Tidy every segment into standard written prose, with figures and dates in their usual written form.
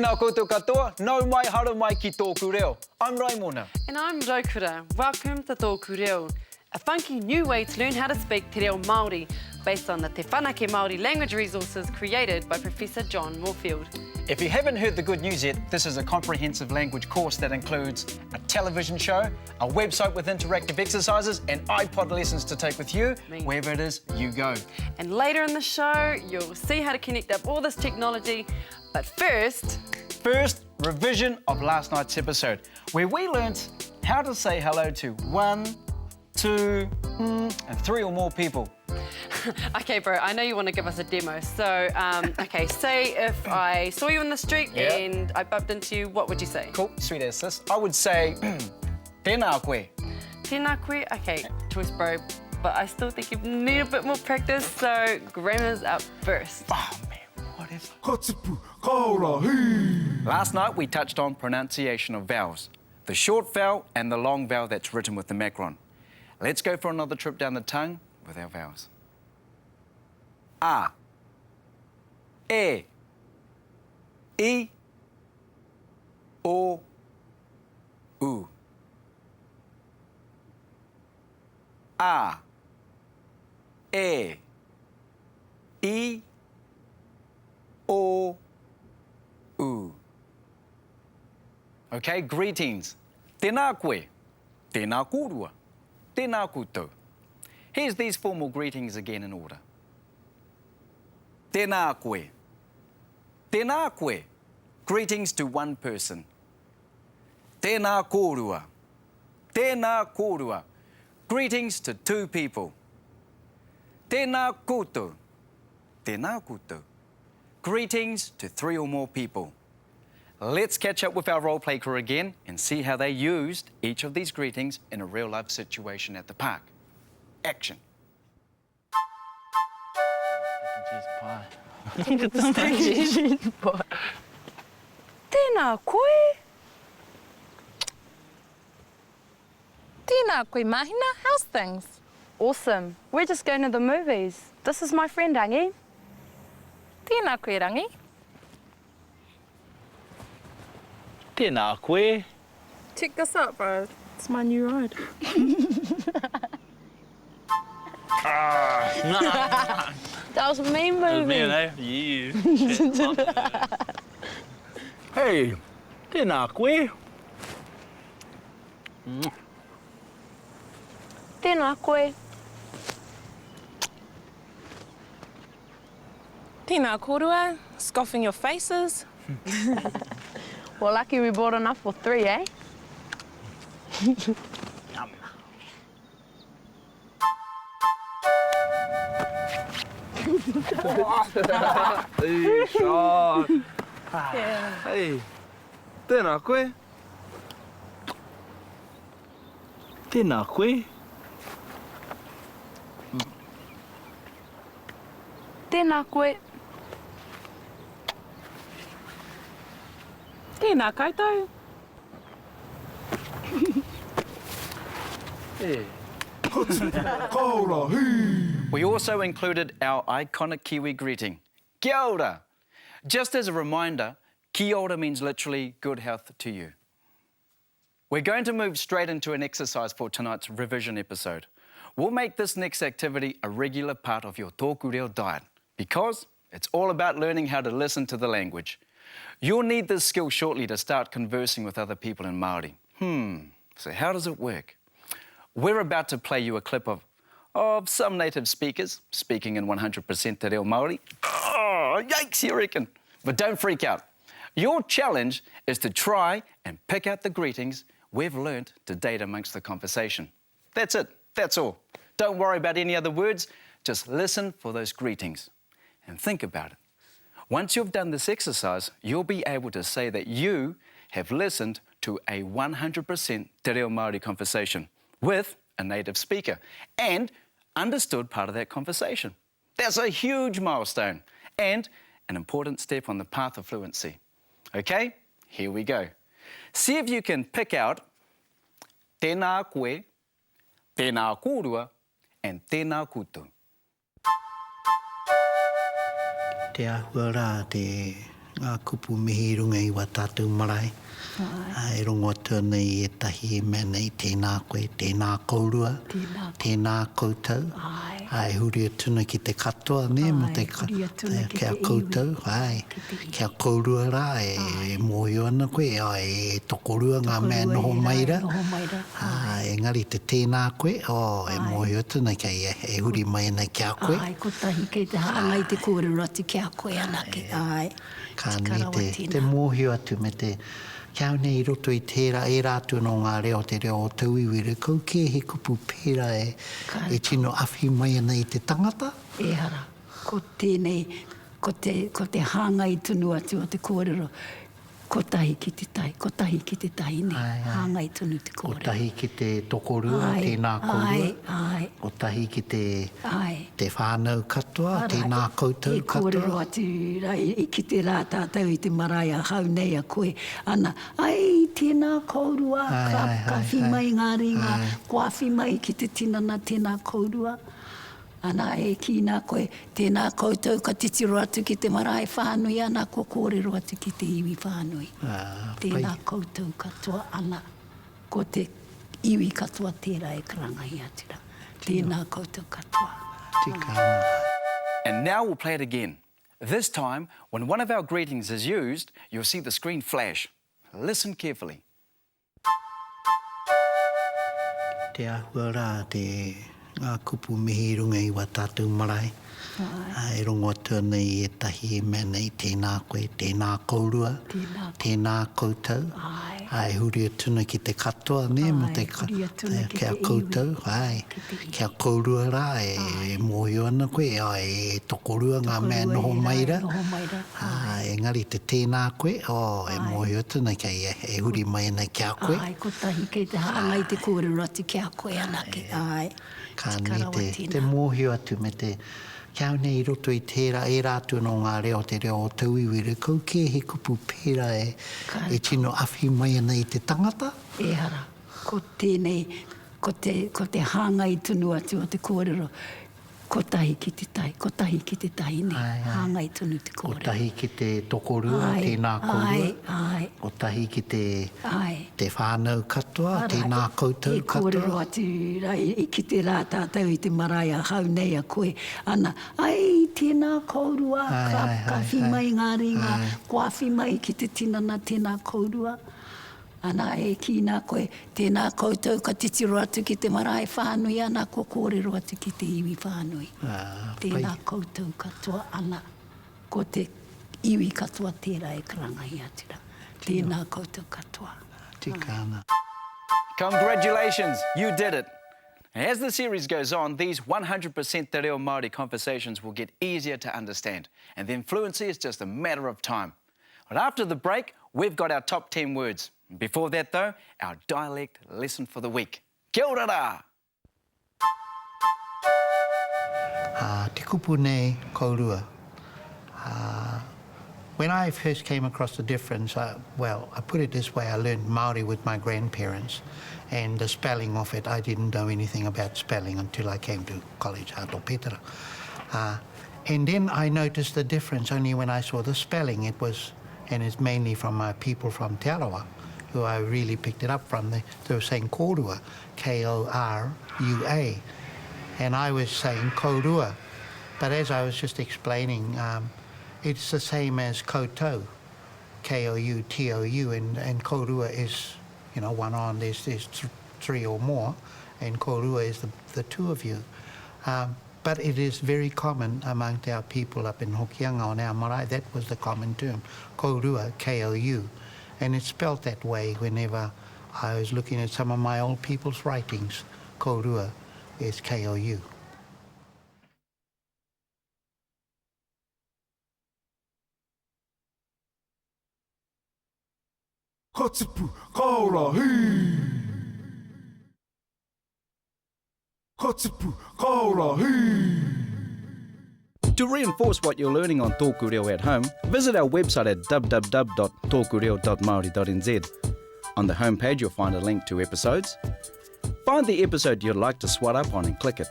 Tēnā koutou katoa, nau mai haro mai ki tōku reo. I'm Raimona. And I'm Kura. Welcome to Tōku Reo, a funky new way to learn how to speak te reo Māori based on the Te Whanake Māori language resources created by Professor John Moorfield. If you haven't heard the good news yet, this is a comprehensive language course that includes a television show, a website with interactive exercises, and iPod lessons to take with you wherever it is you go. And later in the show, you'll see how to connect up all this technology. But first, revision of last night's episode, where we learnt how to say hello to 1, 2, and 3 or more people. Okay, bro, I know you want to give us a demo. So, okay, say if I saw you in the street and I bumped into you, what would you say? Cool, sweet as this. I would say, tēnā koe. Tēnā koe? Okay, choice, bro. But I still think you need a bit more practice, so grammar's up first. Oh, man, whatever. Last night, we touched on pronunciation of vowels, the short vowel and the long vowel that's written with the macron. Let's go for another trip down the tongue with our vowels. A, E, I, O, U. A, E, I, O, U. Okay, greetings. Tēnā koe, tēnā kōrua, tēnā koutou. Here's these formal greetings again in order. Tēnā koe. Tēnā koe. Greetings to one person. Tēnā kōrua. Tēnā kōrua. Greetings to 2 people. Tēnā koutou. Tēnā koutou. Greetings to 3 or more people. Let's catch up with our role-play crew again and see how they used each of these greetings in a real-life situation at the park. Action. Tēnā koe. Tēnā koe, Mahina. How's things? Awesome. We're just going to the movies. This is my friend, Rangi. Tēnā koe, Rangi. Tēnā koe. Check this out, bro. It's my new ride. That was a mean movie. Man, eh? You. Hey, tēnā koe. Tēnā koe. Tēnā kōrua. Scoffing your faces. Well, lucky we bought enough for 3, eh? Hey, tēnā koe. Tēnā koe. Tēnā koe. Tēnā koutou. We also included our iconic Kiwi greeting, Kia ora. Just as a reminder, Kia ora means literally good health to you. We're going to move straight into an exercise for tonight's revision episode. We'll make this next activity a regular part of your tōku reo diet because it's all about learning how to listen to the language. You'll need this skill shortly to start conversing with other people in Māori. So how does it work? We're about to play you a clip of some native speakers speaking in 100% te reo Māori. Oh, yikes, you reckon? But don't freak out. Your challenge is to try and pick out the greetings we've learnt to date amongst the conversation. That's it. That's all. Don't worry about any other words. Just listen for those greetings and think about it. Once you've done this exercise, you'll be able to say that you have listened to a 100% te reo Māori conversation with a native speaker and understood part of that conversation. That's a huge milestone and an important step on the path of fluency. Okay, here we go. See if you can pick out tēnā koe, tēnā kōrua, and tēnā koutou. Te ahua rā te ngā kupu mihi runga i wa tātou marae. E rongo tēnei e tahi e mea nei, tēnā koe, tēnā kourua, tēnā koutou. Ai, huria tuna ki te katoa, ne, mo te kia koutou. Ai, kia kourua rā, e mōhio ana koe, e tokorua ngā mea noho maira. Engari te tēnā koe, e mōhio tuna kei e huri mai ana kia koe. Ai, ko tahi kei te hanga i te kōrero atu kia koe anake. Ai, ka ni te mōhio atu me te kia nei roto i tērā e rātu no ngā reo te reo o tauiwere. Kau ke he kupu pērā e tino awhi mai ana i te tangata. E hara, ko tēnei, ko te hanga i tunu atu o te kōrero. Ko tahi ki te tai, ko tahi ki te tai ne, hanga i tunu te kōrero. Ko tahi ki te tokorua, tēnā kōrua. Ko tahi ki te whānau katoa, tēnā koutou katoa. E kōrero atu, i ki te rā tātou i te marae a hau nei a koe. Ana, ai, tēnā kōrua, ka whimai ngā ringa, kua whimai ki te tinana tēnā kōrua. Ana e ki nā koe, tēnā koutou ka titiro atu ki te marae whānui, ana ko kōrero atu ki te iwi whānui. Tēnā koutou katoa ana, ko te iwi katoa tērā e karangai atira. Tēnā koutou katoa. Tikana. And now we'll play it again. This time, when one of our greetings is used, you'll see the screen flash. Listen carefully. Te ahua rā ngā kupu mihi runga i wa tātou marae. E rongo tēnei e tahi e mea nei, tēnā koe, tēnā kourua, tēnā koutou. Ai, huria tuna ki te katoa, ne, mo te kia koutou. Ai, kia kourua rā, e mōhio ana koe, e tokorua ngā mea noho maira. Engari te tēnā koe, e mōhio tuna kei e huri mai ana kia koe. Ai, ko tahi kei te hanga i te kōrero atu kia koe anake. Ai, ka ni te mōhio atu me te kia nei roto i tērā e rātu no ngā reo te reo o tauiwere. Kau ke he kupu pērā e tino awhi mai ana i te tangata. E hara, ko tēnei, ko te hanga i tunu atu o te kōrero. Ko tahi ki te tai, ko tahi ki te tai ne, hanga i tunu te kōrero. Ko tahi ki te tokorua, tēnā kōrua. Ko tahi ki te whānau katoa, tēnā koutou katoa. E kōrero atu, i ki te rā tātou i te marae a hau nei a koe. Ana, ai, tēnā kōrua, ka whimai ngā ringa, kua whimai ki te tinana tēnā kōrua. Ana e ki nā koe, tēnā koutou ka titiro atu ki te marae whānui, ana ko kōrero atu ki te iwi whānui. Tēnā koutou katoa ana, ko te iwi katoa tērā e karangai atira. Tēnā koutou katoa. Tikana. Congratulations, you did it. As the series goes on, these 100% Te Reo Māori conversations will get easier to understand, and then fluency is just a matter of time. But after the break, we've got our top 10 words. Before that, though, our dialect lesson for the week. Kia ora rā! Te kupu nei kourua. When I first came across the difference, I put it this way, I learned Māori with my grandparents, and the spelling of it, I didn't know anything about spelling until I came to college, Hato Petera. And then I noticed the difference only when I saw the spelling. And it's mainly from people from Te Arawa, who I really picked it up from. They were saying Kōrua, K-O-R-U-A. And I was saying Kōrua. But as I was just explaining, it's the same as koutou, K-O-U-T-O-U, and Kōrua is, one on, there's three or more, and Kōrua is the two of you. But it is very common among our people up in Hokianga on our marae. That was the common term, Kōrua, K-O-U. And it's spelt that way whenever I was looking at some of my old people's writings. Kōrua is K-O-U. Katipu, kaora, hei! Katipu, kaora, hei! To reinforce what you're learning on Tōku Reo at home, visit our website at www.tokureo.maori.nz. On the homepage, you'll find a link to episodes. Find the episode you'd like to swat up on and click it.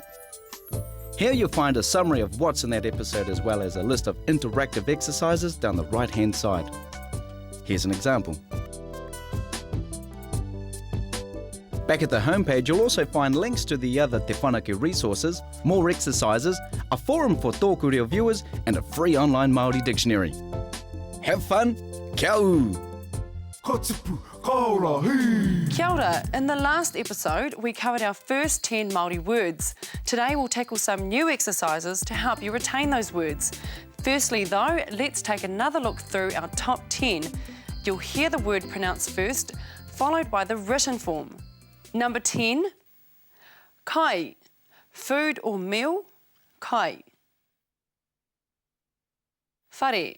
Here you'll find a summary of what's in that episode as well as a list of interactive exercises down the right-hand side. Here's an example. Back at the homepage, you'll also find links to the other Te Whanake resources, more exercises, a forum for Tōku Reo viewers, and a free online Māori dictionary. Have fun, kia ora! Ka tipu, ka ora, hei! Kia ora. In the last episode, we covered our first 10 Māori words. Today we'll tackle some new exercises to help you retain those words. Firstly though, let's take another look through our top 10. You'll hear the word pronounced first, followed by the written form. Number 10, kai, food or meal, kai. Whare,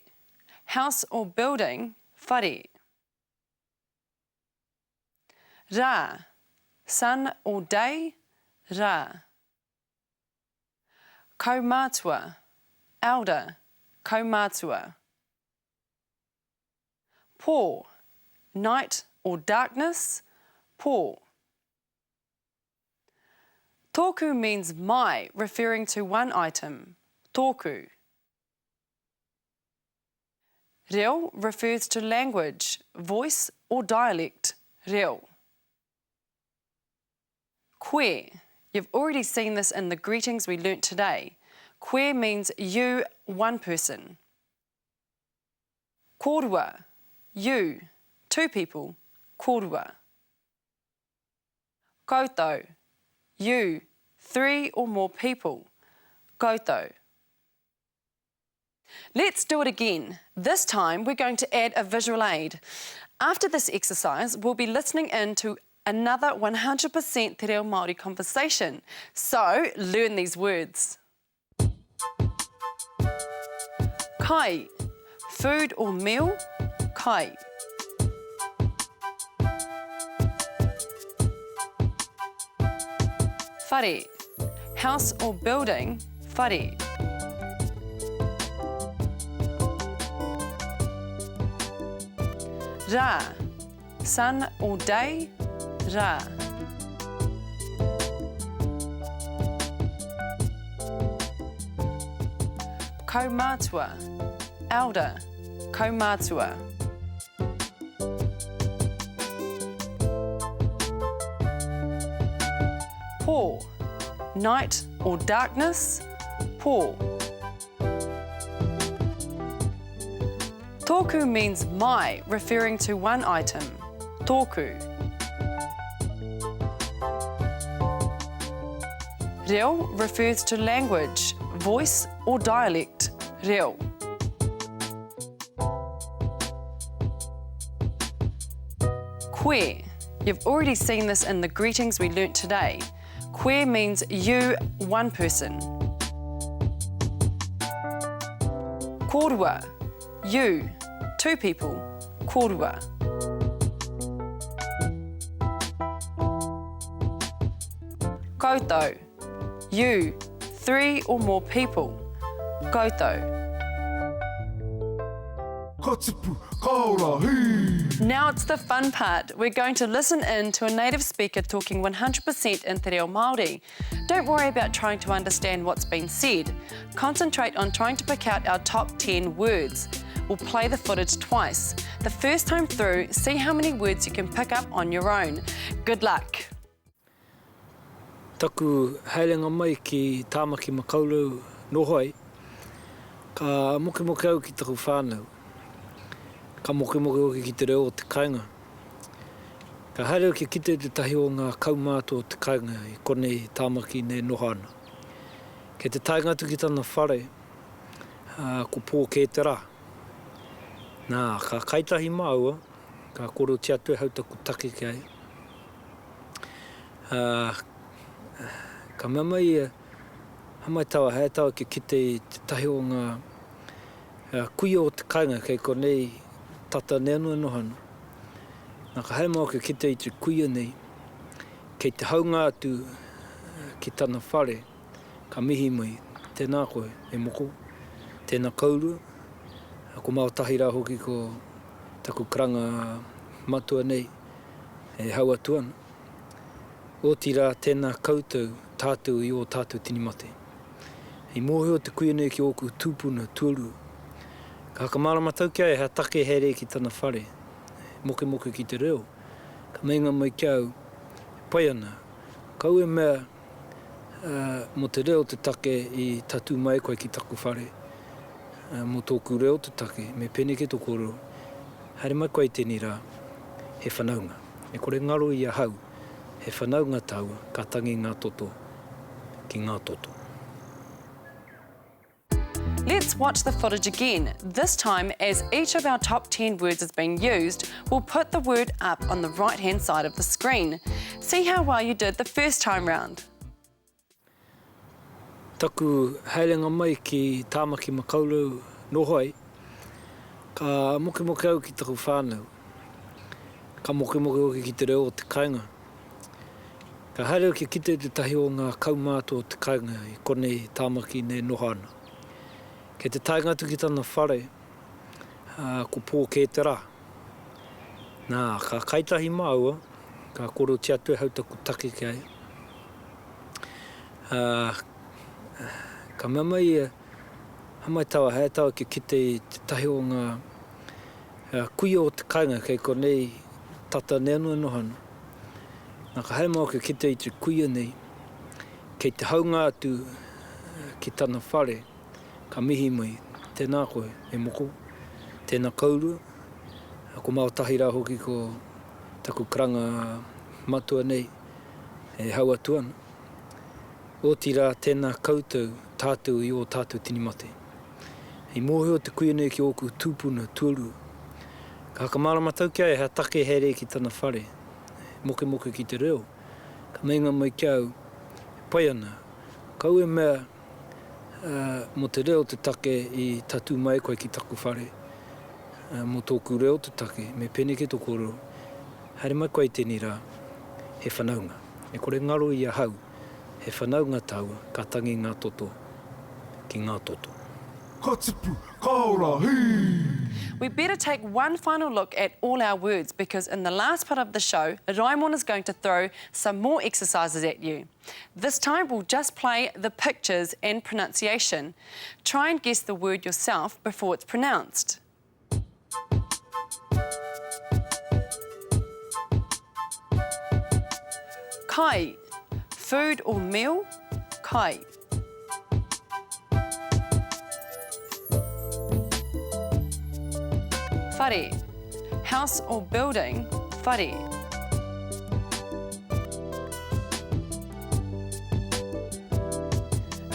house or building, whare. Rā, sun or day, rā. Kaumātua, elder, kaumātua. Pō, night or darkness, pō. Tōku means my, referring to one item, tōku. Reo refers to language, voice or dialect, reo. Koe, you've already seen this in the greetings we learnt today. Koe means you, one person. Korua, you, two people, korua. Koutou, you, three or more people, koutou. Let's do it again. This time we're going to add a visual aid. After this exercise, we'll be listening in to another 100% Te Reo Māori conversation. So, learn these words. Kai, food or meal, kai. Whare, house or building, whare. Rā, sun or day, rā. Kaumātua, elder, kaumātua. Pō, night or darkness, pō. Tōku means my, referring to one item, tōku. Reo refers to language, voice or dialect, reo. Koe, you've already seen this in the greetings we learnt today. Koe means you, one person. Korua, you, two people, korua. Koutou, you, three or more people, koutou. Ka tipu, ka ora, hei! Now it's the fun part. We're going to listen in to a native speaker talking 100% in Te Reo Māori. Don't worry about trying to understand what's been said. Concentrate on trying to pick out our top 10 words. We'll play the footage twice. The first time through, see how many words you can pick up on your own. Good luck. Taku heilenga mai ki tāmaki makaurau nohoi. Ka moke au ki taku whānau. Ka moke au ki te reo o te kāinga. Ka haere ki kite te tahi o ngā kaumātua o te kāinga I konei tāmaki nei nohana. Kei te taingatu ki tana whare, ko pō kē te rā. Nā, ka kaitahi māua, ka koro te atu e hautaku take ki ai. Ka mea mai, hamai tawa, hea tawa ki kite I te tahi o ngā kuia o te kāinga kei konei tata neno e nohana. Nā ka haere mau ki kite I te kuia nei, kei te haunga atu ki tana whare, ka mihi mai, tēnā koe, e moko, tēnā kaurua, ko maotahi rā hoki ko taku karanga matua nei, e hau atu ana. O tira tēnā koutou tātou I o tātou tinimate. I mōhio te kuia nei ki oku tūpuna tuaru. Ka haka marama tau kia e ha take here ki tana whare. Moke moke ki te reo. Ka meinga mai kia au. Pai ana. Kau e mea mo te reo te take i tatu mai koe ki taku whare. Mo tōku reo te take, me pene ke tō koro. Haere mai koe tēni rā, he whanaunga. E kore ngaro i a hau, he whanaunga taua, ka tangi ngā toto ki ngā toto. Let's watch the footage again. This time, as each of our top 10 words is being used, we'll put the word up on the right-hand side of the screen. See how well you did the first time round. Taku heilenga mai ki tāmaki makaurau nohoi, ka moke moke au ki taku whānau. Ka moke moke au ki te reo o te kainga. Ka haere ki kite te tahi o ngā kaumātua o te kainga i konei tāmaki nei nohana. Kei te taingatu ki tana whare, ko pō kē te rā. Nā, ka kaitahi māua, ka koro te atu e hau taku take ki ai. Ka mea mai, hamai tawa hea tawa ki kite i te tahi o ngā kuia o te kainga kei konei tata neano e nohana. Nā ka haere mau ki kite i te kuia nei, kei te haunga atu ki tana whare, ka mihi mai, tēnā koe, e moko, tēnā kaurua, ko mau tahi rā hoki ko taku karanga matua nei, e hau atu ana. O tira tēnā koutou tātou i o tātou tinimate. I mōhio te kuia nei ki oku tūpuna tuaru. Ka haka marama tau kia e ha take here ki tana whare, moke moke ki te reo. Ka meinga mai kia au, pai ana, kau e mea mo te reo te take i tatu mai koe ki taku whare. Mo tōku reo te take, me pene ke tō koro. Haere mai koe tēni rā, he whanaunga. E kore ngaro i a hau, he whanaunga taua, ka tangi ngā toto ki ngā toto. Ka tipu, ka ora, hei! We better take one final look at all our words because in the last part of the show, Raimon is going to throw some more exercises at you. This time we'll just play the pictures and pronunciation. Try and guess the word yourself before it's pronounced. Kai, food or meal, kai. Whare, house or building, whare.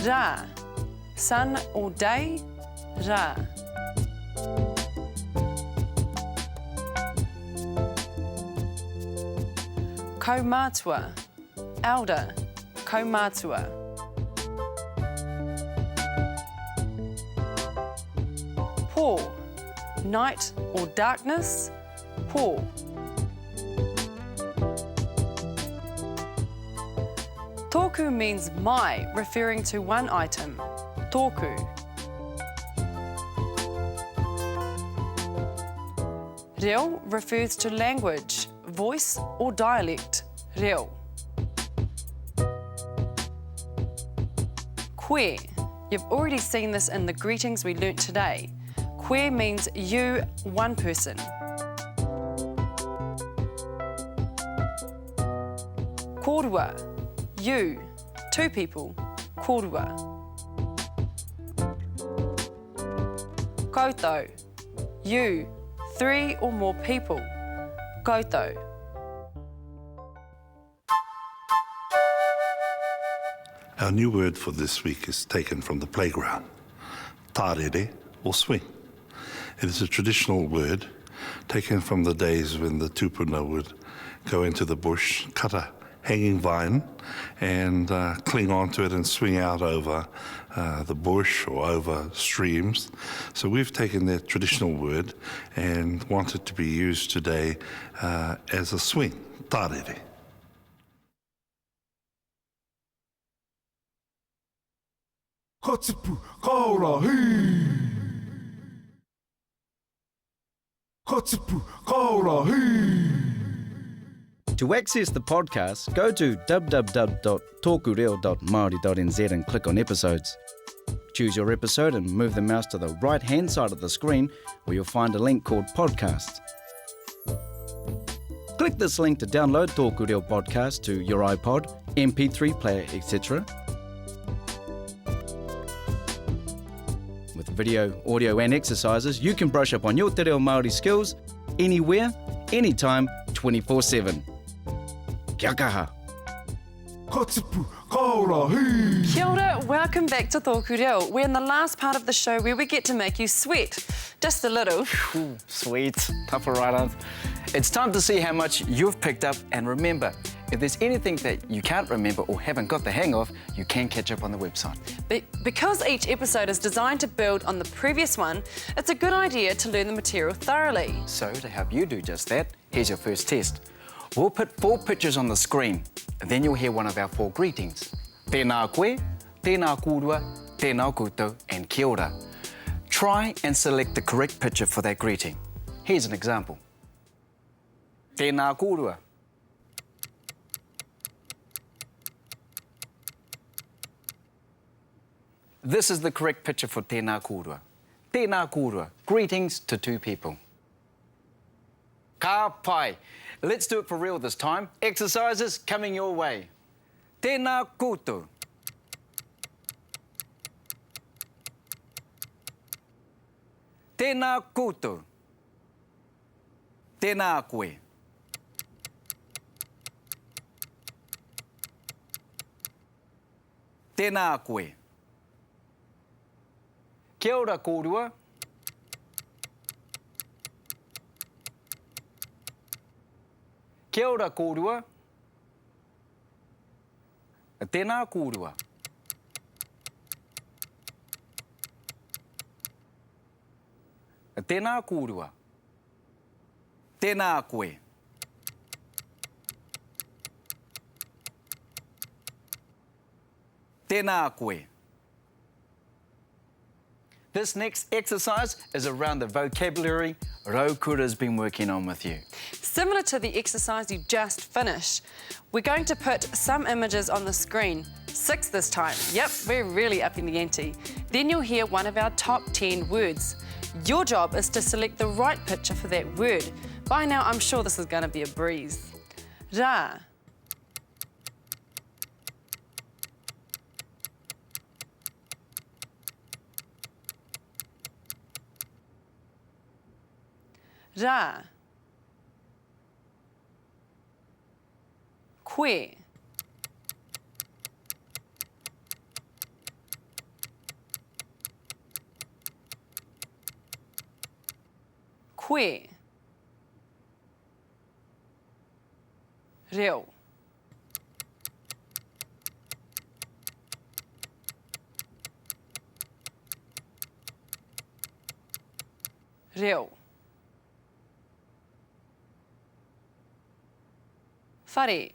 Rā, sun or day, rā. Kaumātua, elder, kaumātua. Pō, night or darkness, pō. Tōku means my, referring to one item, tōku. Reo refers to language, voice or dialect, reo. Koe, you've already seen this in the greetings we learnt today. Koe means you, one person. Korua, you, two people, korua. Koutou, you, three or more people, koutou. Our new word for this week is taken from the playground, tarere or swing. It is a traditional word taken from the days when the tupuna would go into the bush, cut a hanging vine and cling onto it and swing out over the bush or over streams. So we've taken that traditional word and want it to be used today as a swing, tarere. Ka tipu, ka ora, hei! Ka tipu, ka ora, hei! To access the podcast, go to www.tokureo.maori.nz and click on episodes. Choose your episode and move the mouse to the right-hand side of the screen where you'll find a link called Podcasts. Click this link to download Tōku Reo podcast to your iPod, MP3 player, etc. With video, audio and exercises, you can brush up on your te reo Māori skills anywhere, anytime, 24/7. Kia kaha. Ka tipu, ka ora, hei! Kia ora, welcome back to Tōku Reo. We're in the last part of the show where we get to make you sweat. Just a little. Ooh, sweet, tough rider. It's time to see how much you've picked up, and remember, if there's anything that you can't remember or haven't got the hang of, you can catch up on the website. Because each episode is designed to build on the previous one, it's a good idea to learn the material thoroughly. So to help you do just that, here's your first test. We'll put 4 pictures on the screen, and then you'll hear one of our 4 greetings. Tēnā koe, tēnā kōrua, tēnā koutou, and kia ora. Try and select the correct picture for that greeting. Here's an example. Tēnā kōrua. This is the correct picture for tēnā kōrua. Tēnā kōrua. Greetings to 2 people. Ka pai. Let's do it for real this time. Exercises coming your way. Tēnā koutou. Tēnā koutou. Tēnā koe. Tēnā koe. Kia ora kōrua. Kia ora kōrua. Tēnā kōrua. Tēnā kōrua. Tēnā koe. Tēnā koe. This next exercise is around the vocabulary Kura's been working on with you. Similar to the exercise you just finished, we're going to put some images on the screen. 6 this time. Yep, we're really upping the ante. Then you'll hear one of our top 10 words. Your job is to select the right picture for that word. By now, I'm sure this is going to be a breeze. Rā. Rā. Koe. Koe. Reo. Reo. Whare.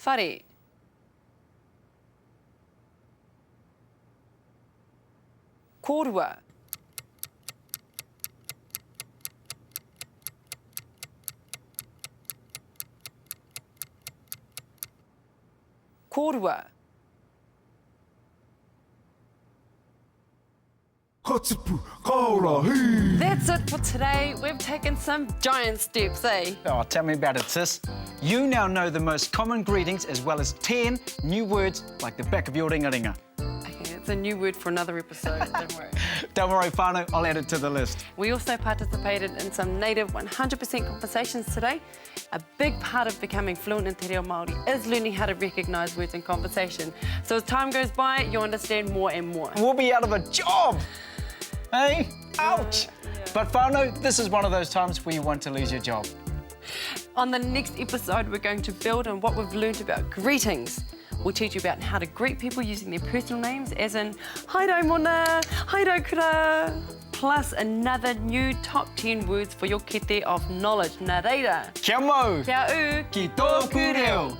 Whare. Kōrua. Kōrua. Ka tipu, ka ora, hei! That's it for today. We've taken some giant steps, eh? Oh, tell me about it, sis. You now know the most common greetings as well as 10 new words like the back of your ringa-ringa. Okay, it's a new word for another episode, don't worry. Don't worry, whānau, I'll add it to the list. We also participated in some native 100% conversations today. A big part of becoming fluent in te reo Māori is learning how to recognise words in conversation. So as time goes by, you'll understand more and more. We'll be out of a job! Hey, ouch! Yeah. But whānau, this is one of those times where you want to lose your job. On the next episode, we're going to build on what we've learned about greetings. We'll teach you about how to greet people using their personal names, as in, haidau mona, haidau kura, plus another new top 10 words for your kete of knowledge. Nā reira. Kia mau! Kia u! Ki tōku reo!